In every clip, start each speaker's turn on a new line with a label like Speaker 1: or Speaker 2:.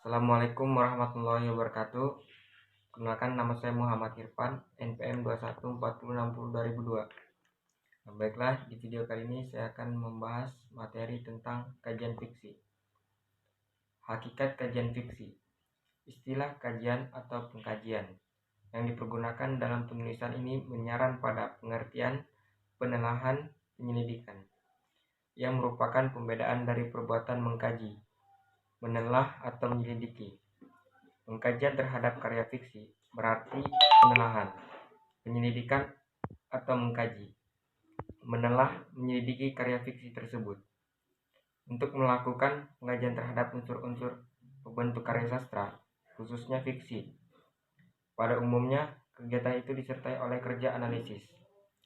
Speaker 1: Assalamualaikum warahmatullahi wabarakatuh. Perkenalkan, nama saya Muhammad Irfan, NPM 214060-2002. Baiklah, di video kali ini saya akan membahas materi tentang kajian fiksi. Hakikat kajian fiksi. Istilah kajian atau pengkajian yang dipergunakan dalam penulisan ini menyaran pada pengertian penelahan penyelidikan, yang merupakan pembedaan dari perbuatan mengkaji, menelah atau menyelidiki. Pengkajian terhadap karya fiksi berarti penelahan, penyelidikan atau mengkaji, menelah, menyelidiki karya fiksi tersebut. Untuk melakukan pengkajian terhadap unsur-unsur pembentuk karya sastra, khususnya fiksi, pada umumnya kegiatan itu disertai oleh kerja analisis,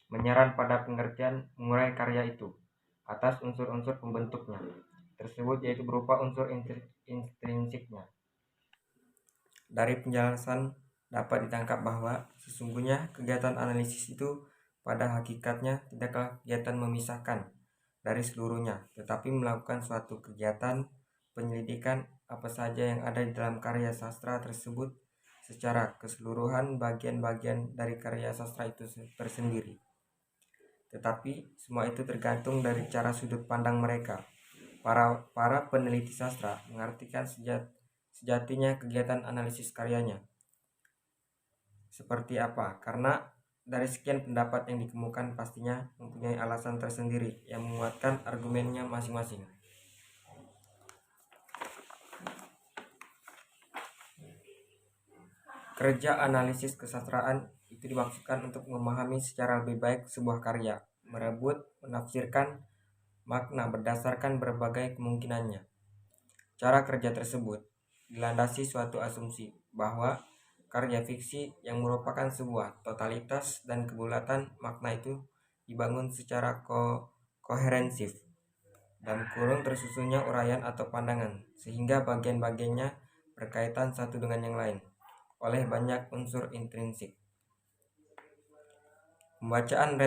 Speaker 1: menyaran pada pengertian mengurai karya itu atas unsur-unsur pembentuknya tersebut, yaitu berupa unsur intrinsiknya. Dari penjelasan dapat ditangkap bahwa sesungguhnya kegiatan analisis itu pada hakikatnya tidaklah kegiatan memisahkan dari seluruhnya, tetapi melakukan suatu kegiatan penyelidikan apa saja yang ada di dalam karya sastra tersebut secara keseluruhan, bagian-bagian dari karya sastra itu tersendiri. Tetapi semua itu tergantung dari cara sudut pandang mereka. Para peneliti sastra mengartikan sejatinya kegiatan analisis karyanya seperti apa, karena dari sekian pendapat yang dikemukakan pastinya mempunyai alasan tersendiri yang menguatkan argumennya masing-masing. Kerja analisis kesastraan itu dimaksudkan untuk memahami secara lebih baik sebuah karya, merebut, menafsirkan makna berdasarkan berbagai kemungkinannya. Cara kerja tersebut dilandasi suatu asumsi bahwa karya fiksi yang merupakan sebuah totalitas dan kebulatan makna itu dibangun secara koherensif dan kurung tersusunnya uraian atau pandangan, sehingga bagian-bagiannya berkaitan satu dengan yang lain oleh banyak unsur intrinsik. Pembacaan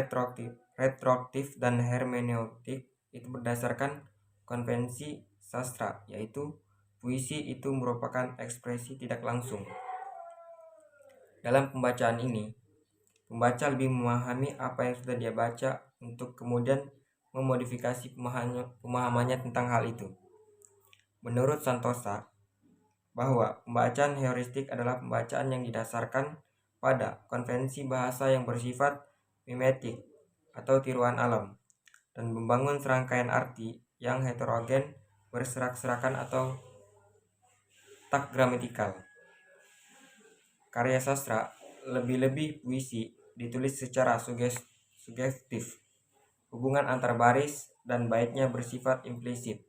Speaker 1: retroaktif dan hermeneutik itu berdasarkan konvensi sastra, yaitu puisi itu merupakan ekspresi tidak langsung. Dalam pembacaan ini, pembaca lebih memahami apa yang sudah dia baca untuk kemudian memodifikasi pemahamannya tentang hal itu. Menurut Santosa, bahwa pembacaan heuristik adalah pembacaan yang didasarkan pada konvensi bahasa yang bersifat mimetik atau tiruan alam dan membangun serangkaian arti yang heterogen, berserak-serakan atau tak gramatikal. Karya sastra, lebih-lebih puisi, ditulis secara sugestif. Hubungan antar baris dan baitnya bersifat implisit.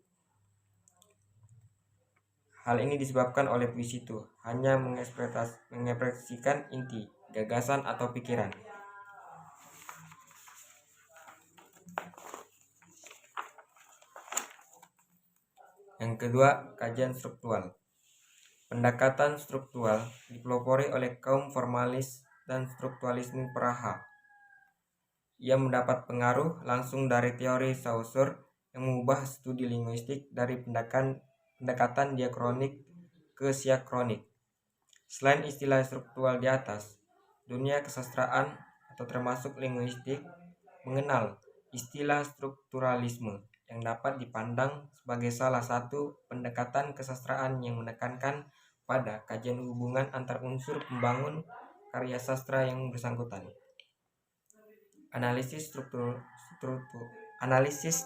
Speaker 1: Hal ini disebabkan oleh puisi itu hanya mengekspresikan inti, gagasan atau pikiran. Yang kedua, kajian struktural. Pendekatan struktural dipelopori oleh kaum formalis dan strukturalisme Praha. Ia mendapat pengaruh langsung dari teori Saussure yang mengubah studi linguistik dari pendekatan diakronik ke siakronik. Selain istilah struktural di atas, dunia kesastraan atau termasuk linguistik mengenal istilah strukturalisme yang dapat dipandang sebagai salah satu pendekatan kesastraan yang menekankan pada kajian hubungan antar unsur pembangun karya sastra yang bersangkutan. Analisis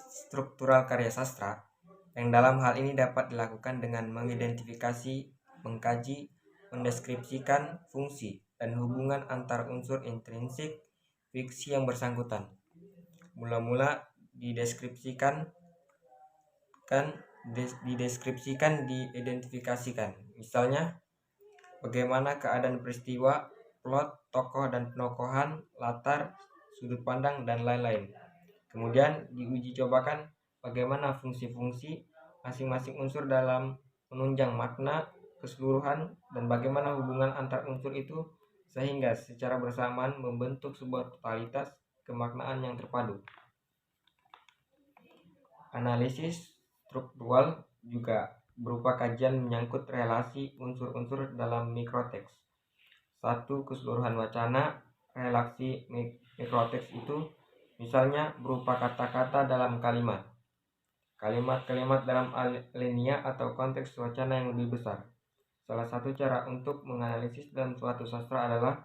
Speaker 1: struktural karya sastra yang dalam hal ini dapat dilakukan dengan mengidentifikasi, mengkaji, mendeskripsikan fungsi dan hubungan antar unsur intrinsik fiksi yang bersangkutan. Mula-mula dideskripsikan, diidentifikasikan. Misalnya, bagaimana keadaan peristiwa, plot, tokoh dan penokohan, latar, sudut pandang, dan lain-lain. Kemudian diuji cobakan bagaimana fungsi-fungsi masing-masing unsur dalam menunjang makna keseluruhan dan bagaimana hubungan antar unsur itu sehingga secara bersamaan membentuk sebuah totalitas kemaknaan yang terpadu. Analisis struktural juga berupa kajian menyangkut relasi unsur-unsur dalam mikroteks. Satu keseluruhan wacana relasi mikroteks itu misalnya berupa kata-kata dalam kalimat, kalimat-kalimat dalam alinea atau konteks wacana yang lebih besar. Salah satu cara untuk menganalisis dalam suatu sastra adalah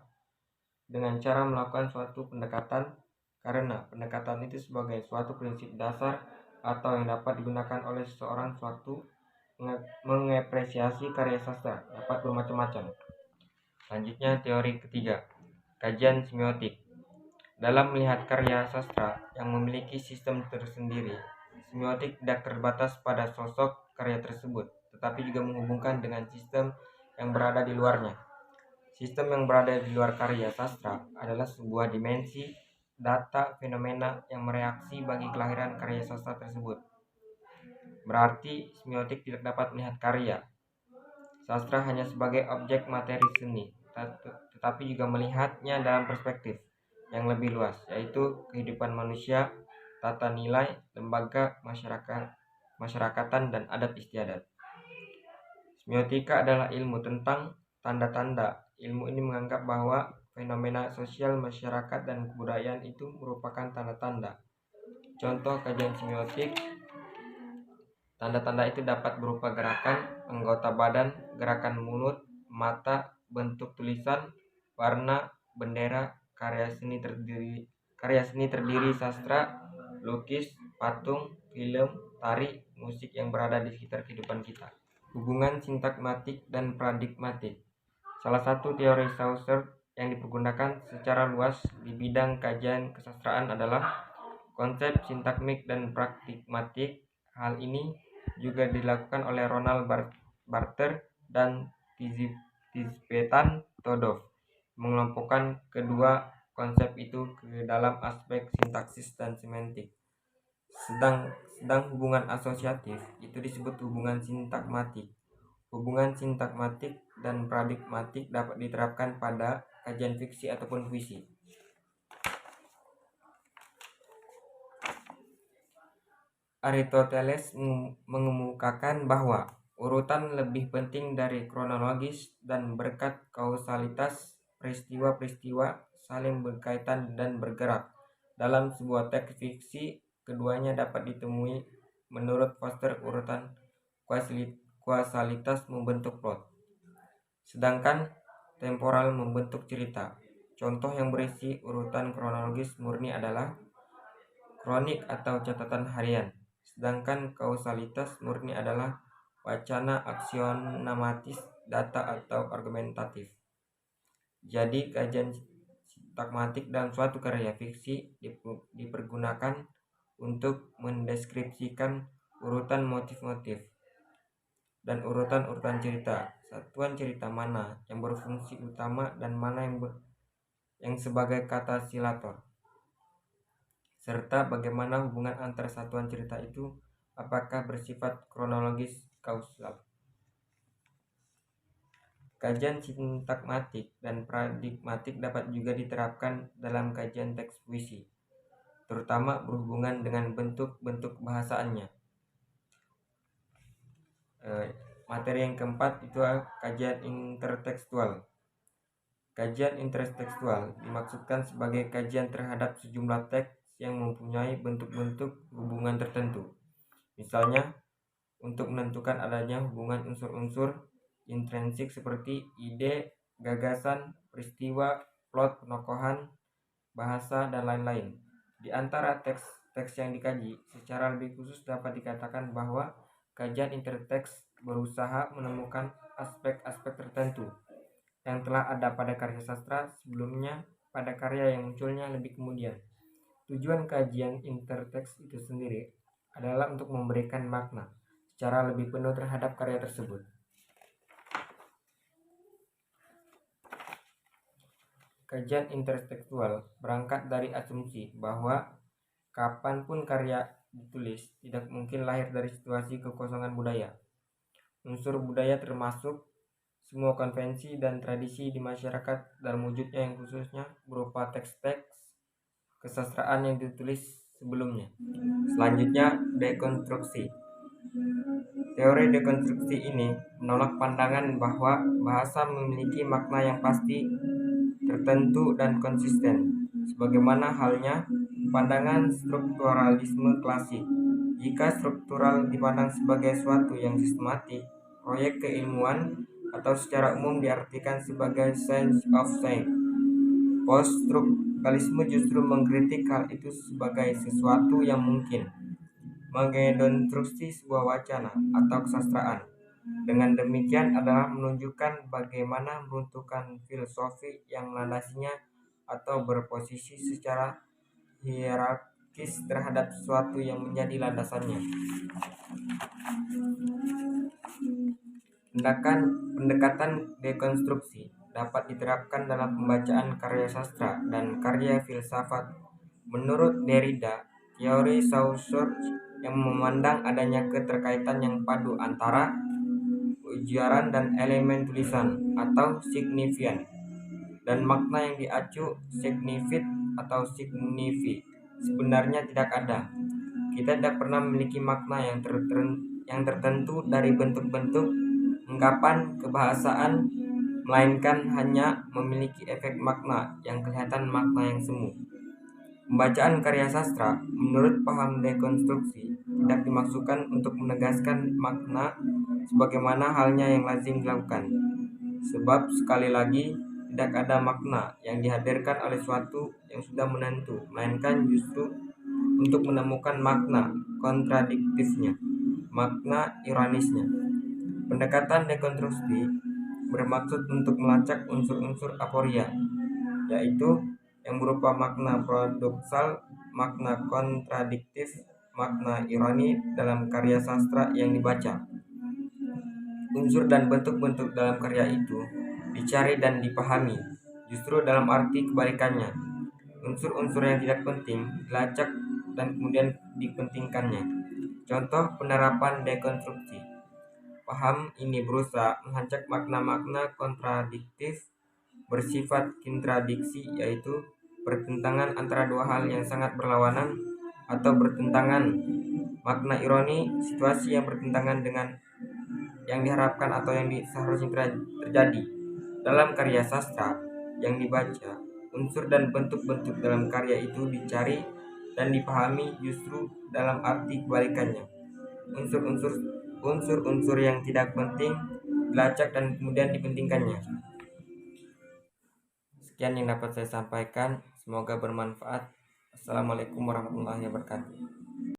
Speaker 1: dengan cara melakukan suatu pendekatan, karena pendekatan itu sebagai suatu prinsip dasar atau yang dapat digunakan oleh seseorang suatu mengapresiasi karya sastra dapat bermacam-macam. Selanjutnya teori ketiga, kajian semiotik. Dalam melihat karya sastra yang memiliki sistem tersendiri, semiotik tidak terbatas pada sosok karya tersebut, tetapi juga menghubungkan dengan sistem yang berada di luarnya. Sistem yang berada di luar karya sastra adalah sebuah dimensi, data, fenomena yang mereaksi bagi kelahiran karya sastra tersebut. Berarti semiotik tidak dapat melihat karya sastra hanya sebagai objek materi seni, tetapi juga melihatnya dalam perspektif yang lebih luas, yaitu kehidupan manusia, tata nilai, lembaga, masyarakatan, dan adat istiadat. Semiotika adalah ilmu tentang tanda-tanda. Ilmu ini menganggap bahwa fenomena sosial masyarakat dan kebudayaan itu merupakan tanda-tanda. Contoh kajian semiotik, tanda-tanda itu dapat berupa gerakan anggota badan, gerakan mulut, mata, bentuk tulisan, warna, bendera, karya seni terdiri sastra, lukis, patung, film, tari, musik yang berada di sekitar kehidupan kita. Hubungan sintakmatik dan paradigmatik. Salah satu teori Saussure yang dipergunakan secara luas di bidang kajian kesastraan adalah konsep sintakmik dan paradigmatik. Hal ini juga dilakukan oleh Ronald Barthes dan Tzvetan Todorov, mengelompokkan kedua konsep itu ke dalam aspek sintaksis dan semantik. Sedang hubungan asosiatif itu disebut hubungan sintakmatik. Hubungan sintakmatik dan paradigmatik dapat diterapkan pada kajian fiksi ataupun puisi. Aristoteles mengemukakan bahwa urutan lebih penting dari kronologis dan berkat kausalitas peristiwa-peristiwa saling berkaitan dan bergerak. Dalam sebuah teks fiksi, keduanya dapat ditemui menurut Foster urutan kausalitas membentuk plot, sedangkan temporal membentuk cerita. Contoh yang berisi urutan kronologis murni adalah kronik atau catatan harian, sedangkan kausalitas murni adalah wacana aksiomatis, data atau argumentatif. Jadi kajian sintakmatik dalam suatu karya fiksi dipergunakan untuk mendeskripsikan urutan motif-motif dan urutan-urutan cerita, satuan cerita mana yang berfungsi utama dan mana yang sebagai katalisator, serta bagaimana hubungan antar satuan cerita itu, apakah bersifat kronologis kausal. Kajian sintakmatik dan paradigmatik dapat juga diterapkan dalam kajian teks puisi, terutama berhubungan dengan bentuk-bentuk bahasaannya. Materi yang keempat itu kajian intertekstual. Kajian intertekstual dimaksudkan sebagai kajian terhadap sejumlah teks yang mempunyai bentuk-bentuk hubungan tertentu. Misalnya, untuk menentukan adanya hubungan unsur-unsur intrinsik seperti ide, gagasan, peristiwa, plot, penokohan, bahasa, dan lain-lain. Di antara teks-teks yang dikaji, secara lebih khusus dapat dikatakan bahwa kajian interteks berusaha menemukan aspek-aspek tertentu yang telah ada pada karya sastra sebelumnya pada karya yang munculnya lebih kemudian. Tujuan kajian interteks itu sendiri adalah untuk memberikan makna secara lebih penuh terhadap karya tersebut. Kajian intertekstual berangkat dari asumsi bahwa kapanpun karya ditulis tidak mungkin lahir dari situasi kekosongan budaya. Unsur budaya termasuk semua konvensi dan tradisi di masyarakat dalam wujudnya yang khususnya berupa teks-teks kesastraan yang ditulis sebelumnya. Selanjutnya, dekonstruksi. Teori dekonstruksi ini menolak pandangan bahwa bahasa memiliki makna yang pasti, tertentu, dan konsisten, sebagaimana halnya pandangan strukturalisme klasik. Jika struktural dipandang sebagai suatu yang sistematik, proyek keilmuan atau secara umum diartikan sebagai science of science, post-strukturalisme justru mengkritik hal itu sebagai sesuatu yang mungkin mengdekonstruksi sebuah wacana atau kesastraan. Dengan demikian adalah menunjukkan bagaimana meruntuhkan filosofi yang melandasinya atau berposisi secara hierarkis terhadap sesuatu yang menjadi landasannya. Pendekatan dekonstruksi dapat diterapkan dalam pembacaan karya sastra dan karya filsafat. Menurut Derrida, teori Saussure yang memandang adanya keterkaitan yang padu antara ujaran dan elemen tulisan atau signifian, dan makna yang diacu signifit atau signifi sebenarnya tidak ada. Kita tidak pernah memiliki makna yang tertentu dari bentuk-bentuk ungkapan kebahasaan, melainkan hanya memiliki efek makna yang kelihatan makna yang semu. Pembacaan karya sastra, menurut paham dekonstruksi, tidak dimaksudkan untuk menegaskan makna sebagaimana halnya yang lazim dilakukan. Sebab sekali lagi, tidak ada makna yang dihadirkan oleh suatu yang sudah menentu, melainkan justru untuk menemukan makna kontradiktifnya, makna ironisnya. Pendekatan dekonstruksi bermaksud untuk melacak unsur-unsur aporia, yaitu yang berupa makna paradoksal, makna kontradiktif, makna ironi dalam karya sastra yang dibaca. Unsur dan bentuk-bentuk dalam karya itu dicari dan dipahami, justru dalam arti kebalikannya. Unsur-unsur yang tidak penting dilacak dan kemudian dipentingkannya. Contoh penerapan dekonstruksi. Paham ini berusaha menghancak makna-makna kontradiktif bersifat kontradiksi, yaitu pertentangan antara dua hal yang sangat berlawanan atau bertentangan. Makna ironi, situasi yang bertentangan dengan yang diharapkan atau yang seharusnya terjadi. Dalam karya sastra yang dibaca, unsur dan bentuk-bentuk dalam karya itu dicari dan dipahami justru dalam arti kebalikannya. Unsur-unsur yang tidak penting dilacak dan kemudian dipentingkannya. Sekian yang dapat saya sampaikan, semoga bermanfaat. Assalamualaikum warahmatullahi wabarakatuh.